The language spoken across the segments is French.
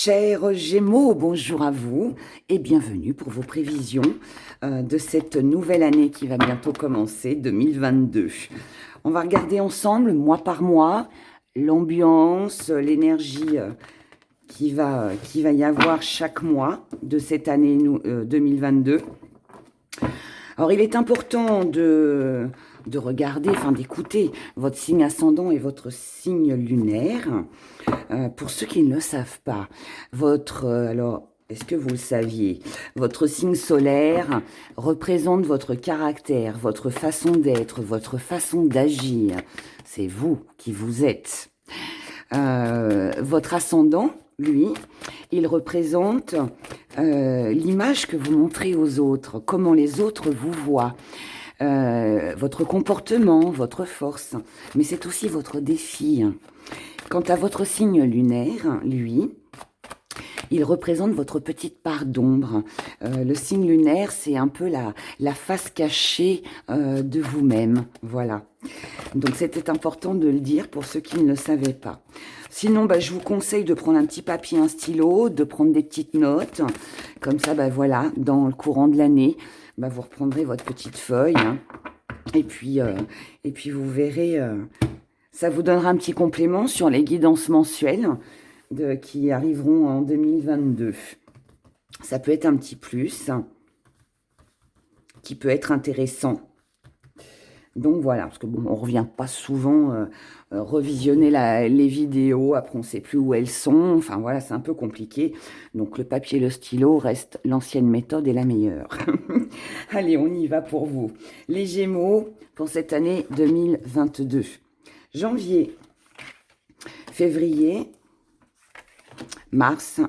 Chers Gémeaux, bonjour à vous et bienvenue pour vos prévisions de cette nouvelle année qui va bientôt commencer, 2022. On va regarder ensemble, mois par mois, l'ambiance, l'énergie qui va y avoir chaque mois de cette année 2022. Alors, il est important de regarder, enfin d'écouter votre signe ascendant et votre signe lunaire. Pour ceux qui ne le savent pas, alors, est-ce que vous le saviez? Votre signe solaire représente votre caractère, votre façon d'être, votre façon d'agir. C'est vous qui vous êtes. Votre ascendant, lui, il représente l'image que vous montrez aux autres, comment les autres vous voient, votre comportement, votre force, mais c'est aussi votre défi. Quant à votre signe lunaire, lui, il représente votre petite part d'ombre. Le signe lunaire, c'est un peu la face cachée de vous-même. Voilà. Donc, c'était important de le dire pour ceux qui ne le savaient pas. Sinon, je vous conseille de prendre un petit papier, un stylo, de prendre des petites notes. Comme ça, voilà, dans le courant de l'année, vous reprendrez votre petite feuille. Hein, et puis, vous verrez, ça vous donnera un petit complément sur les guidances mensuelles qui arriveront en 2022. Ça peut être un petit plus qui peut être intéressant. Donc voilà, parce que bon, on revient pas souvent revisionner les vidéos, après on ne sait plus où elles sont, enfin voilà, c'est un peu compliqué. Donc le papier et le stylo reste l'ancienne méthode et la meilleure. Allez, on y va pour vous. Les Gémeaux pour cette année 2022. Janvier, février, mars,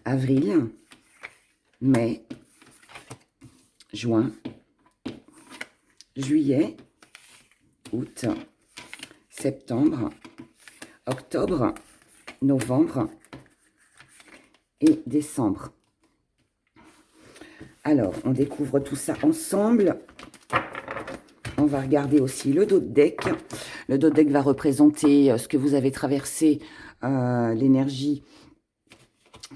avril, mai, juin, juillet, août, septembre, octobre, novembre et décembre. Alors, on découvre tout ça ensemble. On va regarder aussi le dos de deck. Le dos de deck va représenter ce que vous avez traversé, l'énergie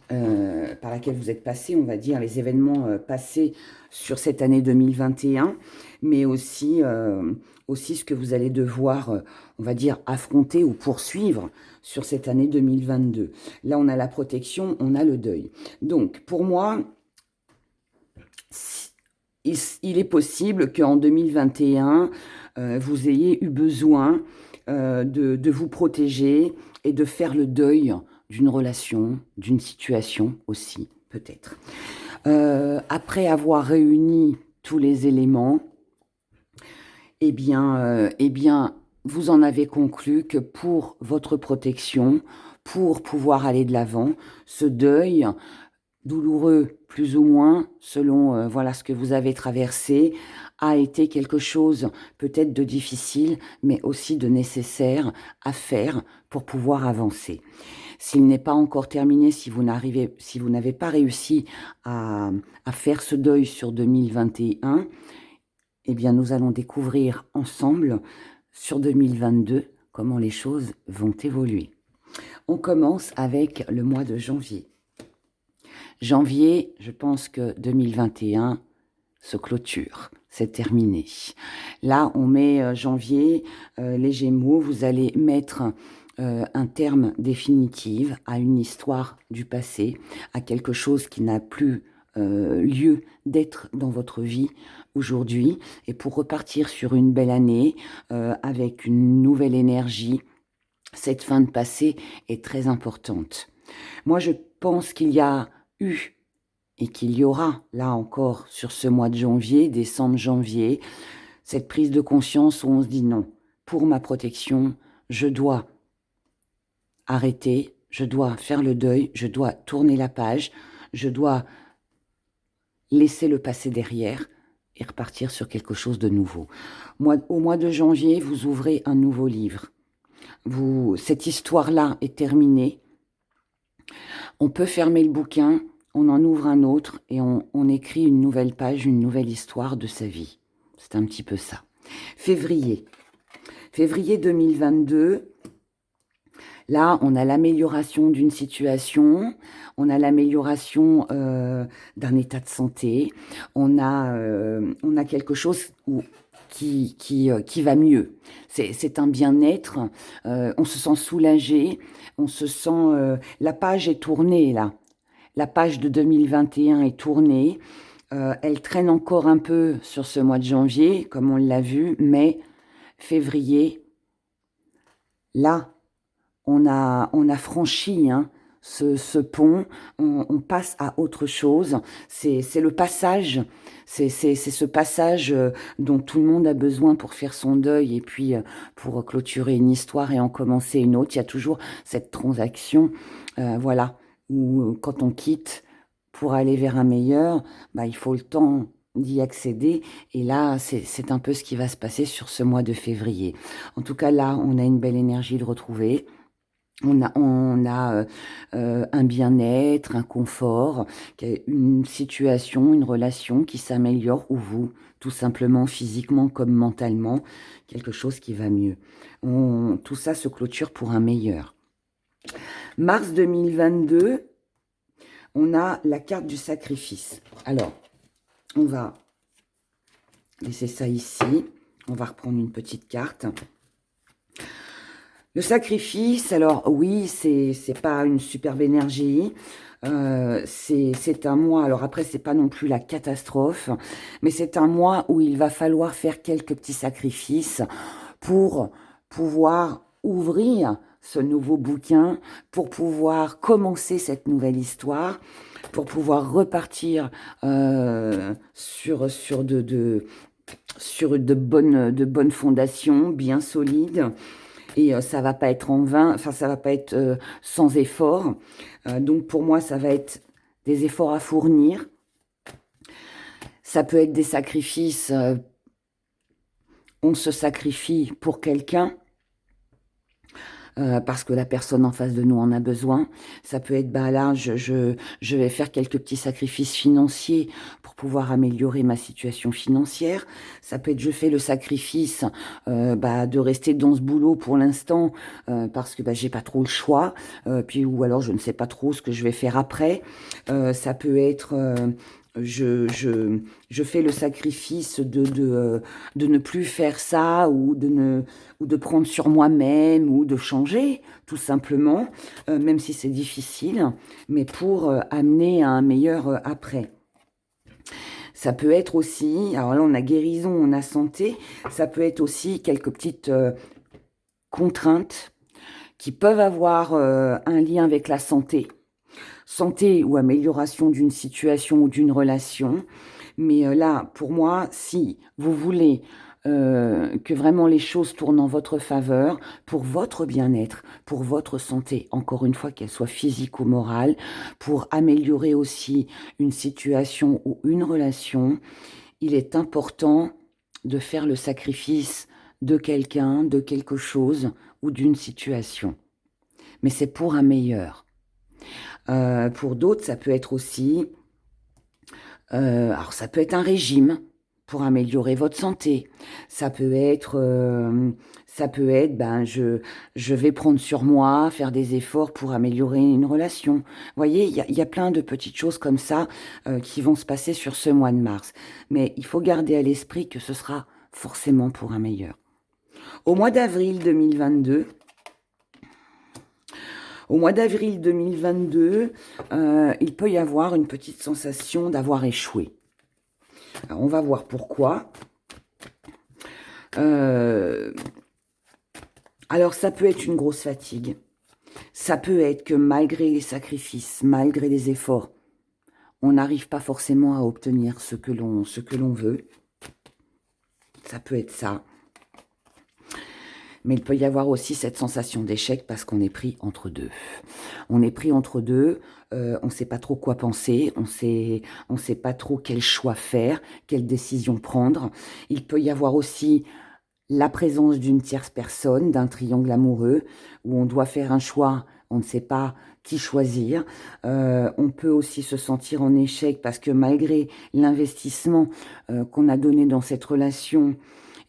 par laquelle vous êtes passé, on va dire, les événements passés sur cette année 2021, mais aussi ce que vous allez devoir, on va dire, affronter ou poursuivre sur cette année 2022. Là, on a la protection, on a le deuil. Donc, pour moi, il est possible qu'en 2021, vous ayez eu besoin de vous protéger et de faire le deuil d'une relation, d'une situation aussi, peut-être. Après avoir réuni tous les éléments, eh bien, vous en avez conclu que pour votre protection, pour pouvoir aller de l'avant, ce deuil douloureux, plus ou moins, selon voilà ce que vous avez traversé, a été quelque chose peut-être de difficile, mais aussi de nécessaire à faire pour pouvoir avancer. S'il n'est pas encore terminé, si vous n'avez pas réussi à faire ce deuil sur 2021, eh bien, nous allons découvrir ensemble sur 2022 comment les choses vont évoluer. On commence avec le mois de janvier. Janvier, je pense que 2021 se clôture, c'est terminé. Là, on met janvier, les Gémeaux, vous allez mettre un terme définitif à une histoire du passé, à quelque chose qui n'a plus lieu d'être dans votre vie aujourd'hui, et pour repartir sur une belle année avec une nouvelle énergie, cette fin de passé est très importante. Moi, je pense qu'il y a eu et qu'il y aura, là encore, sur ce mois de janvier, décembre, janvier, cette prise de conscience où on se dit non, pour ma protection, je dois arrêter, je dois faire le deuil, je dois tourner la page, je dois laisser le passé derrière et repartir sur quelque chose de nouveau. Au mois de janvier, vous ouvrez un nouveau livre. Cette histoire-là est terminée. On peut fermer le bouquin, on en ouvre un autre et on écrit une nouvelle page, une nouvelle histoire de sa vie. C'est un petit peu ça. Février 2022, Là, on a l'amélioration d'une situation, on a l'amélioration d'un état de santé, on a quelque chose qui va mieux. C'est un bien-être, on se sent soulagé, on se sent... la page est tournée, là. La page de 2021 est tournée. Elle traîne encore un peu sur ce mois de janvier, comme on l'a vu, mais février, là, on a franchi hein, ce pont, on passe à autre chose. C'est le passage, c'est ce passage dont tout le monde a besoin pour faire son deuil et puis pour clôturer une histoire et en commencer une autre. Il y a toujours cette transaction, voilà, où quand on quitte pour aller vers un meilleur, bah, il faut le temps d'y accéder. Et là, c'est un peu ce qui va se passer sur ce mois de février. En tout cas, là, on a une belle énergie de retrouver. On a un bien-être, un confort, une situation, une relation qui s'améliore, ou vous, tout simplement, physiquement comme mentalement, quelque chose qui va mieux. Tout ça se clôture pour un meilleur. Mars 2022, on a la carte du sacrifice. Alors, on va laisser ça ici. On va reprendre une petite carte. Le sacrifice, alors oui, c'est pas une superbe énergie. C'est un mois, alors après, c'est pas non plus la catastrophe, mais c'est un mois où il va falloir faire quelques petits sacrifices pour pouvoir ouvrir ce nouveau bouquin, pour pouvoir commencer cette nouvelle histoire, pour pouvoir repartir sur de bonnes fondations, bien solides. Et ça va pas être en vain, enfin ça va pas être sans effort. Donc pour moi, ça va être des efforts à fournir. Ça peut être des sacrifices. On se sacrifie pour quelqu'un. Parce que la personne en face de nous en a besoin. Ça peut être, bah là, je vais faire quelques petits sacrifices financiers pour pouvoir améliorer ma situation financière. Ça peut être, je fais le sacrifice de rester dans ce boulot pour l'instant parce que j'ai pas trop le choix. Puis ou alors je ne sais pas trop ce que je vais faire après. Ça peut être je fais le sacrifice de ne plus faire ça ou de prendre sur moi-même ou de changer, tout simplement, même si c'est difficile, mais pour amener à un meilleur après. Ça peut être aussi, alors là on a guérison, on a santé, ça peut être aussi quelques petites contraintes qui peuvent avoir un lien avec la santé. Santé ou amélioration d'une situation ou d'une relation. Mais là, pour moi, si vous voulez que vraiment les choses tournent en votre faveur, pour votre bien-être, pour votre santé, encore une fois, qu'elle soit physique ou morale, pour améliorer aussi une situation ou une relation, il est important de faire le sacrifice de quelqu'un, de quelque chose ou d'une situation. Mais c'est pour un meilleur. Pour d'autres, ça peut être aussi... alors, ça peut être un régime pour améliorer votre santé. Ça peut être, je vais prendre sur moi, faire des efforts pour améliorer une relation. Vous voyez, il y a plein de petites choses comme ça qui vont se passer sur ce mois de mars. Mais il faut garder à l'esprit que ce sera forcément pour un meilleur. Au mois d'avril 2022... Au mois d'avril 2022, il peut y avoir une petite sensation d'avoir échoué. Alors, on va voir pourquoi. Alors, ça peut être une grosse fatigue. Ça peut être que malgré les sacrifices, malgré les efforts, on n'arrive pas forcément à obtenir ce que l'on veut. Ça peut être ça. Mais il peut y avoir aussi cette sensation d'échec parce qu'on est pris entre deux. On est pris entre deux, on ne sait pas trop quoi penser, on sait pas trop quel choix faire, quelle décision prendre. Il peut y avoir aussi la présence d'une tierce personne, d'un triangle amoureux, où on doit faire un choix, on ne sait pas qui choisir. On peut aussi se sentir en échec parce que malgré l'investissement qu'on a donné dans cette relation,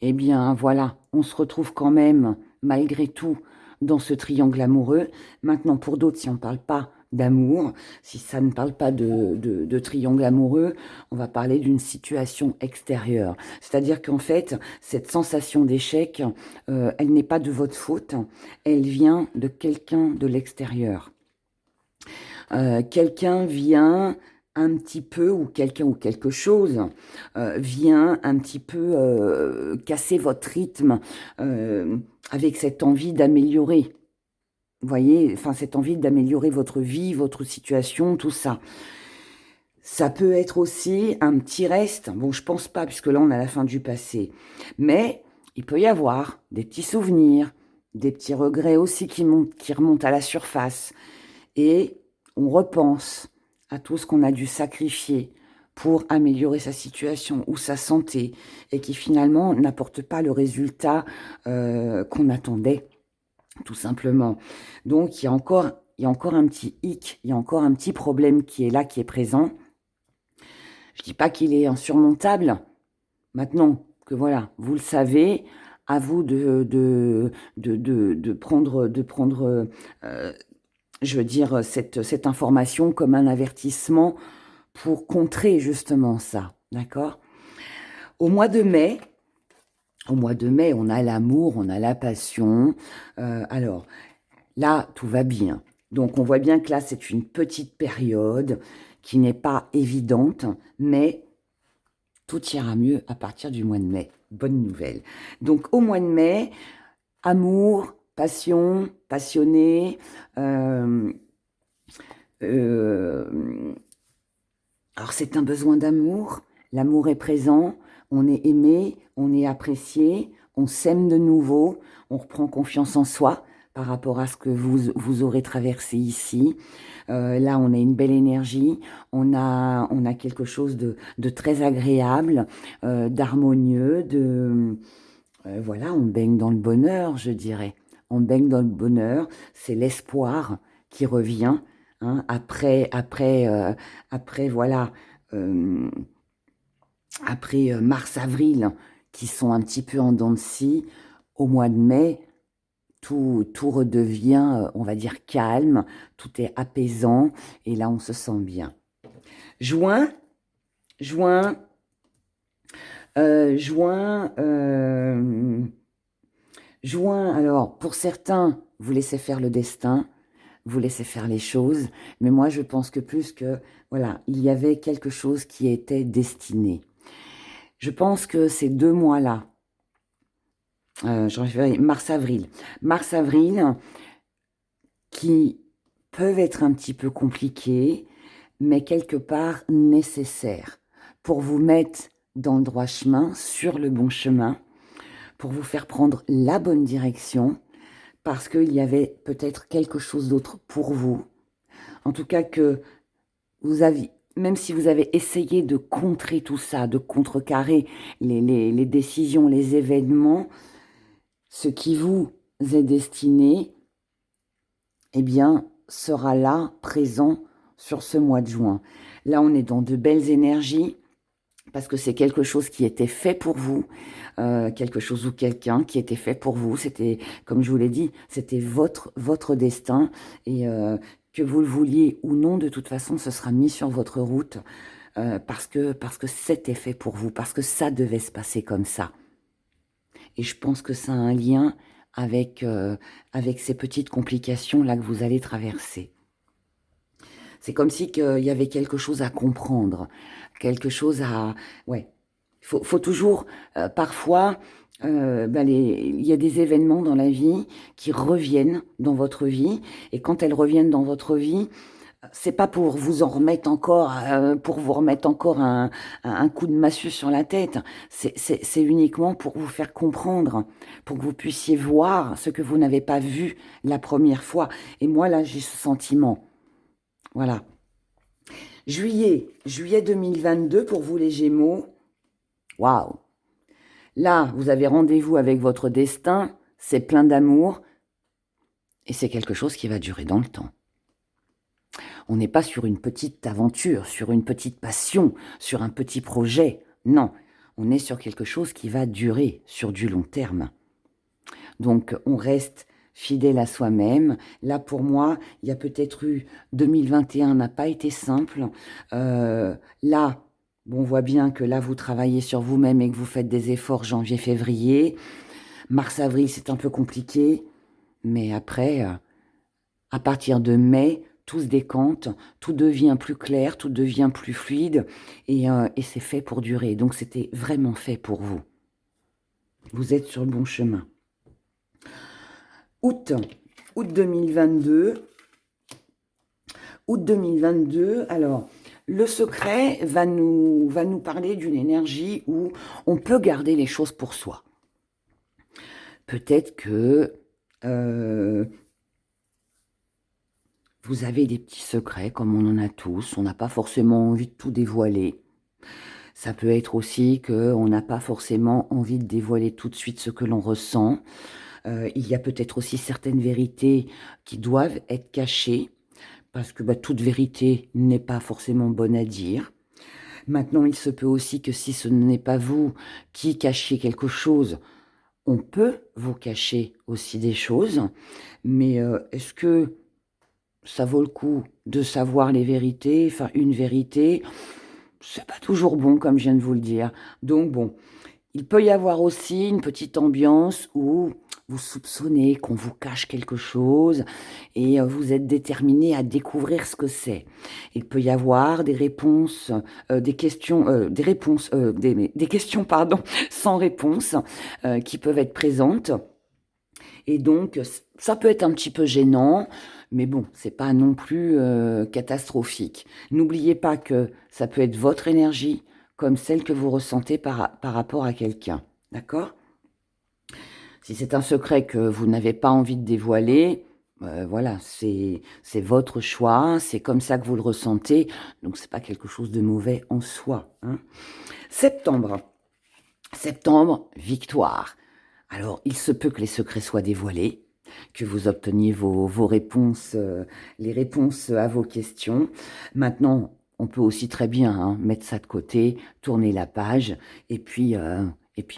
eh bien, voilà, on se retrouve quand même, malgré tout, dans ce triangle amoureux. Maintenant, pour d'autres, si on ne parle pas d'amour, si ça ne parle pas de triangle amoureux, on va parler d'une situation extérieure. C'est-à-dire qu'en fait, cette sensation d'échec, elle n'est pas de votre faute, elle vient de quelqu'un de l'extérieur. Quelqu'un vient un petit peu, ou quelqu'un ou quelque chose, vient un petit peu casser votre rythme avec cette envie d'améliorer. Vous voyez, enfin, cette envie d'améliorer votre vie, votre situation, tout ça. Ça peut être aussi un petit reste. Bon, je pense pas, puisque là, on a la fin du passé. Mais il peut y avoir des petits souvenirs, des petits regrets aussi qui remontent à la surface. Et on repense à tout ce qu'on a dû sacrifier pour améliorer sa situation ou sa santé et qui finalement n'apporte pas le résultat qu'on attendait, tout simplement. Donc, il y a encore un petit hic, il y a encore un petit problème qui est là, qui est présent. Je ne dis pas qu'il est insurmontable. Maintenant que voilà, vous le savez, à vous de prendre je veux dire, cette information comme un avertissement pour contrer justement ça, d'accord? Au mois de mai, on a l'amour, on a la passion. Alors, là, tout va bien. Donc, on voit bien que là, c'est une petite période qui n'est pas évidente, mais tout ira mieux à partir du mois de mai. Bonne nouvelle. Donc, au mois de mai, amour, passion, passionné, alors c'est un besoin d'amour, l'amour est présent, on est aimé, on est apprécié, on s'aime de nouveau, on reprend confiance en soi par rapport à ce que vous aurez traversé ici. Là, on a une belle énergie, on a quelque chose de très agréable, d'harmonieux, voilà, on baigne dans le bonheur, je dirais. On baigne dans le bonheur, c'est l'espoir qui revient. Hein, après, voilà, euh, après mars-avril, qui sont un petit peu en dents de scie, au mois de mai, tout redevient, on va dire, calme, tout est apaisant, et là, on se sent bien. Juin, juin, juin, juin, alors, pour certains, vous laissez faire le destin, vous laissez faire les choses, mais moi je pense que plus que, voilà, il y avait quelque chose qui était destiné. Je pense que ces 2 mois-là, mars-avril, qui peuvent être un petit peu compliqués, mais quelque part nécessaires pour vous mettre dans le droit chemin, sur le bon chemin, pour vous faire prendre la bonne direction, parce qu'il y avait peut-être quelque chose d'autre pour vous. En tout cas que vous avez, même si vous avez essayé de contrer tout ça, de contrecarrer les décisions, les événements, ce qui vous est destiné, eh bien, sera là, présent sur ce mois de juin. Là, on est dans de belles énergies, parce que c'est quelque chose qui était fait pour vous, quelque chose ou quelqu'un qui était fait pour vous. C'était, comme je vous l'ai dit, c'était votre destin, et que vous le vouliez ou non, de toute façon, ce sera mis sur votre route, parce que c'était fait pour vous, parce que ça devait se passer comme ça. Et je pense que ça a un lien avec ces petites complications-là que vous allez traverser. C'est comme si qu'il y avait quelque chose à comprendre, quelque chose à... Ouais, faut toujours, parfois, il y a des événements dans la vie qui reviennent dans votre vie, et quand elles reviennent dans votre vie, c'est pas pour vous en remettre encore, pour vous remettre encore un coup de massue sur la tête. C'est uniquement pour vous faire comprendre, pour que vous puissiez voir ce que vous n'avez pas vu la première fois. Et moi, là, j'ai ce sentiment. Voilà. Juillet 2022 pour vous les Gémeaux. Waouh! Là, vous avez rendez-vous avec votre destin, c'est plein d'amour, et c'est quelque chose qui va durer dans le temps. On n'est pas sur une petite aventure, sur une petite passion, sur un petit projet. Non, on est sur quelque chose qui va durer sur du long terme. Donc, on reste fidèle à soi-même. Là, pour moi, il y a peut-être eu 2021 n'a pas été simple. Là, bon, on voit bien que là, vous travaillez sur vous-même et que vous faites des efforts janvier-février. Mars-avril, c'est un peu compliqué. Mais après, à partir de mai, tout se décante, tout devient plus clair, tout devient plus fluide et c'est fait pour durer. Donc, c'était vraiment fait pour vous. Vous êtes sur le bon chemin. Août 2022. Août 2022, alors, le secret va nous parler d'une énergie où on peut garder les choses pour soi. Peut-être que vous avez des petits secrets, comme on en a tous. On n'a pas forcément envie de tout dévoiler. Ça peut être aussi qu'on n'a pas forcément envie de dévoiler tout de suite ce que l'on ressent. Il y a peut-être aussi certaines vérités qui doivent être cachées, parce que toute vérité n'est pas forcément bonne à dire. Maintenant, il se peut aussi que si ce n'est pas vous qui cachiez quelque chose, on peut vous cacher aussi des choses. Mais est-ce que ça vaut le coup de savoir les vérités? Enfin, une vérité, c'est pas toujours bon, comme je viens de vous le dire. Donc bon, il peut y avoir aussi une petite ambiance où vous soupçonnez qu'on vous cache quelque chose et vous êtes déterminé à découvrir ce que c'est. Il peut y avoir des réponses, des questions, des questions, pardon, sans réponse qui peuvent être présentes. Et donc, ça peut être un petit peu gênant, mais bon, c'est pas non plus catastrophique. N'oubliez pas que ça peut être votre énergie comme celle que vous ressentez par rapport à quelqu'un. D'accord? Si c'est un secret que vous n'avez pas envie de dévoiler, voilà, c'est votre choix, c'est comme ça que vous le ressentez, donc c'est pas quelque chose de mauvais en soi. Hein. Septembre, victoire. Alors, il se peut que les secrets soient dévoilés, que vous obteniez vos réponses, les réponses à vos questions. Maintenant, on peut aussi très bien mettre ça de côté, tourner la page, et puis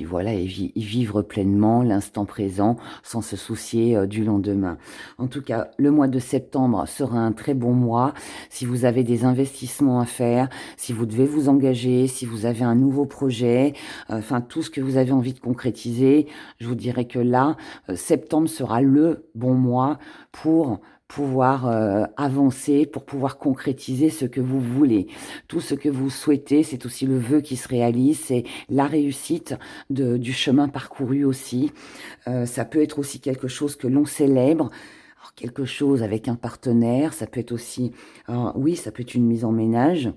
voilà, et vivre pleinement l'instant présent sans se soucier du lendemain. En tout cas, le mois de septembre sera un très bon mois. Si vous avez des investissements à faire, si vous devez vous engager, si vous avez un nouveau projet, enfin tout ce que vous avez envie de concrétiser, je vous dirais que là, septembre sera le bon mois pour pouvoir avancer, pour pouvoir concrétiser ce que vous voulez. Tout ce que vous souhaitez, c'est aussi le vœu qui se réalise, c'est la réussite du chemin parcouru aussi. Ça peut être aussi quelque chose que l'on célèbre, alors, quelque chose avec un partenaire, ça peut être aussi, oui, ça peut être une mise en ménage.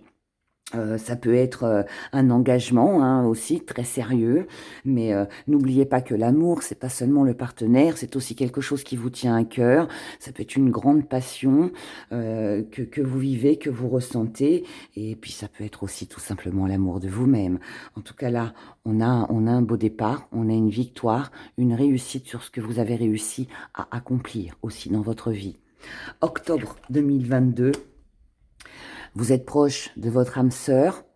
Ça peut être un engagement aussi très sérieux, mais n'oubliez pas que l'amour, c'est pas seulement le partenaire, c'est aussi quelque chose qui vous tient à cœur. Ça peut être une grande passion que vous vivez, que vous ressentez, et puis ça peut être aussi tout simplement l'amour de vous-même. En tout cas là, on a un beau départ, on a une victoire, une réussite sur ce que vous avez réussi à accomplir aussi dans votre vie. Octobre 2022. Vous êtes proche de votre âme sœur.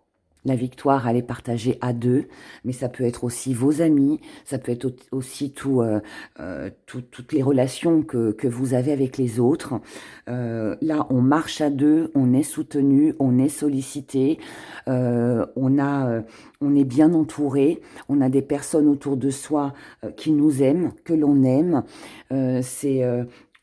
La victoire, elle est partagée à deux, mais ça peut être aussi vos amis, ça peut être aussi toutes les relations que vous avez avec les autres. Là, on marche à deux, on est soutenu, on est sollicité, on est bien entouré, on a des personnes autour de soi qui nous aiment, que l'on aime.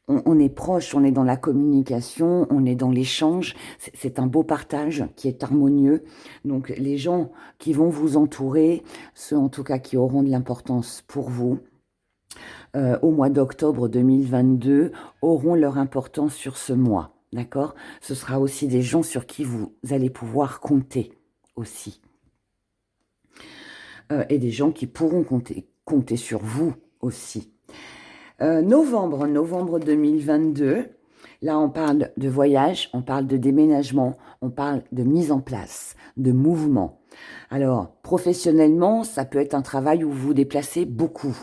On est proche, on est dans la communication, on est dans l'échange. C'est un beau partage qui est harmonieux. Donc les gens qui vont vous entourer, ceux en tout cas qui auront de l'importance pour vous, au mois d'octobre 2022, auront leur importance sur ce mois. D'accord? Ce sera aussi des gens sur qui vous allez pouvoir compter aussi. Et des gens qui pourront compter sur vous aussi. Novembre 2022, là on parle de voyage, on parle de déménagement, on parle de mise en place, de mouvement. Alors, professionnellement, ça peut être un travail où vous vous déplacez beaucoup.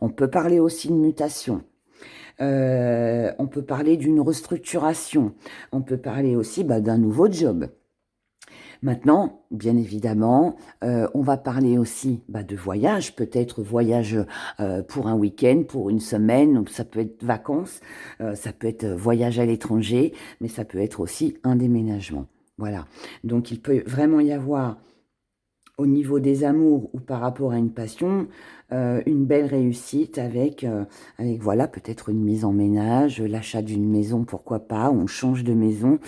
On peut parler aussi de mutation. On peut parler d'une restructuration. On peut parler aussi d'un nouveau job. Maintenant, bien évidemment, on va parler aussi de voyage, peut-être voyage pour un week-end, pour une semaine, donc ça peut être vacances, ça peut être voyage à l'étranger, mais ça peut être aussi un déménagement. Voilà, donc il peut vraiment y avoir au niveau des amours ou par rapport à une passion, une belle réussite avec voilà, peut-être une mise en ménage, l'achat d'une maison, pourquoi pas, on change de maison.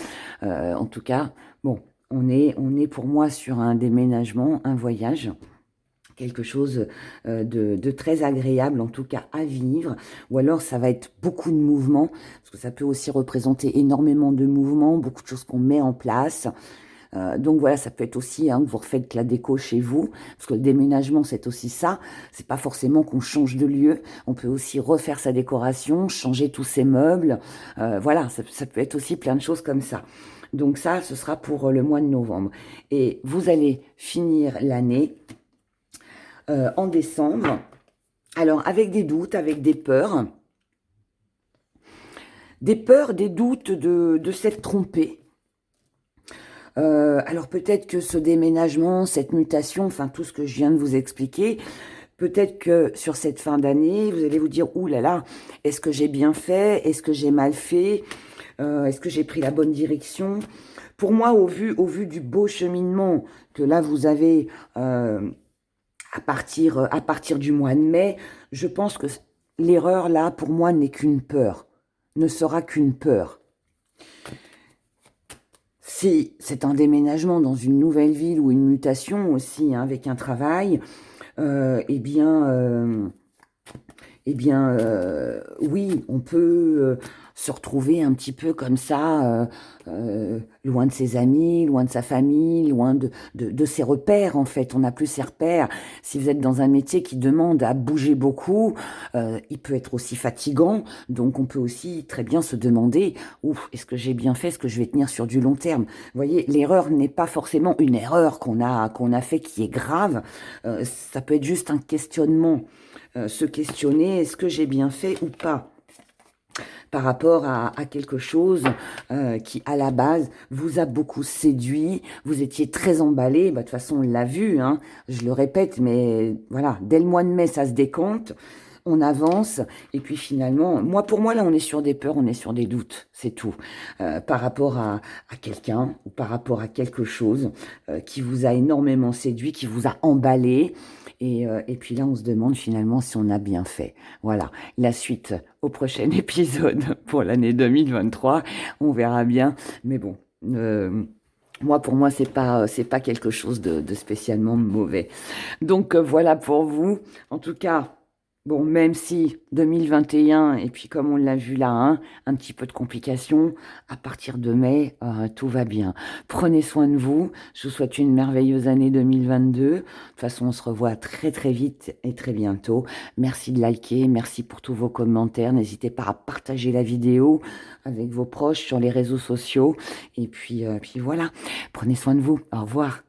En tout cas, bon, on est pour moi sur un déménagement, un voyage, quelque chose de très agréable, en tout cas à vivre, ou alors ça va être beaucoup de mouvements, parce que ça peut aussi représenter énormément de mouvements, beaucoup de choses qu'on met en place. Donc voilà, ça peut être aussi que vous refaites la déco chez vous, parce que le déménagement, c'est aussi ça. C'est pas forcément qu'on change de lieu. On peut aussi refaire sa décoration, changer tous ses meubles. Voilà, ça peut être aussi plein de choses comme ça. Donc ça, ce sera pour le mois de novembre. Et vous allez finir l'année en décembre. Alors, avec des doutes, avec des peurs, des doutes de s'être trompé. Alors peut-être que ce déménagement, cette mutation, enfin tout ce que je viens de vous expliquer, peut-être que sur cette fin d'année, vous allez vous dire, ouh là là, est-ce que j'ai bien fait? Est-ce que j'ai mal fait? Est-ce que j'ai pris la bonne direction? Pour moi, au vu du beau cheminement que là vous avez à partir du mois de mai, je pense que l'erreur là, pour moi, n'est qu'une peur, ne sera qu'une peur. Si c'est un déménagement dans une nouvelle ville ou une mutation aussi, avec un travail, eh bien, oui, on peut se retrouver un petit peu comme ça, loin de ses amis, loin de sa famille, loin de ses repères, en fait. On n'a plus ses repères. Si vous êtes dans un métier qui demande à bouger beaucoup, il peut être aussi fatigant. Donc, on peut aussi très bien se demander, ouf, est-ce que j'ai bien fait? Est-ce que je vais tenir sur du long terme? Vous voyez, l'erreur n'est pas forcément une erreur qu'on a fait qui est grave. Ça peut être juste un questionnement. Se questionner, est-ce que j'ai bien fait ou pas par rapport à quelque chose qui, à la base, vous a beaucoup séduit, vous étiez très emballé, de toute façon, on l'a vu, hein, je le répète, mais voilà, dès le mois de mai, ça se décompte, on avance, et puis finalement, pour moi, là, on est sur des peurs, on est sur des doutes, c'est tout, par rapport à quelqu'un, ou par rapport à quelque chose qui vous a énormément séduit, qui vous a emballé, et puis là, on se demande finalement si on a bien fait. Voilà, la suite au prochain épisode pour l'année 2023. On verra bien. Mais bon, pour moi, c'est pas quelque chose de spécialement mauvais. Donc voilà pour vous. En tout cas, bon, même si 2021, et puis comme on l'a vu là, hein, un petit peu de complications, à partir de mai, tout va bien. Prenez soin de vous. Je vous souhaite une merveilleuse année 2022. De toute façon, on se revoit très très vite et très bientôt. Merci de liker, merci pour tous vos commentaires. N'hésitez pas à partager la vidéo avec vos proches sur les réseaux sociaux. Et puis voilà, prenez soin de vous. Au revoir.